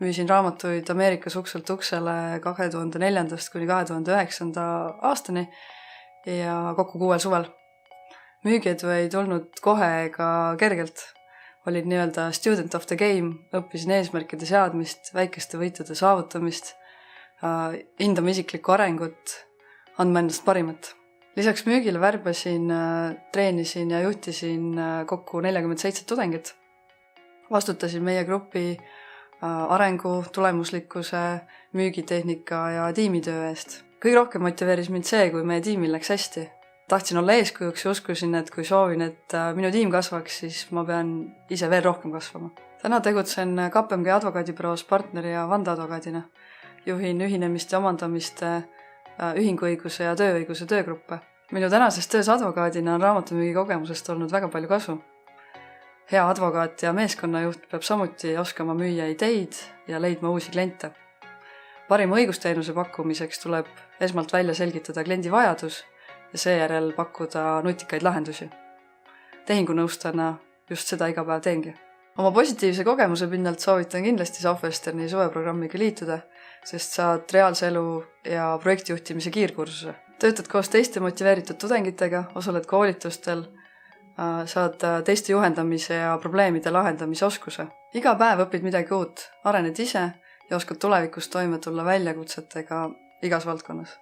Müüsin raamatuid Ameerikas ukselt uksele 2004. kuni 2009. aastani ja kokku 6 suvel. Müügiedu ei tulnud kohe ega kergelt. Olid nii-öelda student of the game, õppisin eesmärkide seadmist, väikeste võitude saavutamist, hindama isiklikku arengut, andma endast parimat. Lisaks müügile värbasin, treenisin ja juhtisin kokku 47 tudengit. Vastutasin meie grupi arengu, tulemuslikkuse, müügitehnika ja tiimitöö eest. Kõige rohkem motiveeris mind see, kui meie tiimil läks hästi. Tahtsin olla eeskujuks ja uskusin, et kui soovin, et minu tiim kasvaks, siis ma pean ise veel rohkem kasvama. Täna tegutsen KPMG advokaadibüroos partneri ja vandeadvokaadina. Juhin ühinemiste omandamiste, ühinguõiguse ja tööõiguse töögruppe. Minu tänases töös advokaadina on raamatumüügi kogemusest olnud väga palju kasu. Hea advokaat ja meeskonnajuht peab samuti oskama müüa ideid ja leidma uusi kliente. Parima õigusteenuse pakkumiseks tuleb esmalt välja selgitada kliendi vajadus ja seejärel pakkuda nutikaid lahendusi. Tehingunõustana just seda iga päev teengi. Oma positiivse kogemuse pinnalt soovitan kindlasti Southwesterni suveprogrammiga liituda, sest saad reaalse elu ja projektijuhtimise kiirkursuse. Töötad koos teiste motiveeritud tudengitega, osaled koolitustel, saad teiste juhendamise ja probleemide lahendamise oskuse. Iga päev õpid midagi uut, arened ise ja oskad tulevikus toime tulla väljakutsetega igas valdkonnas.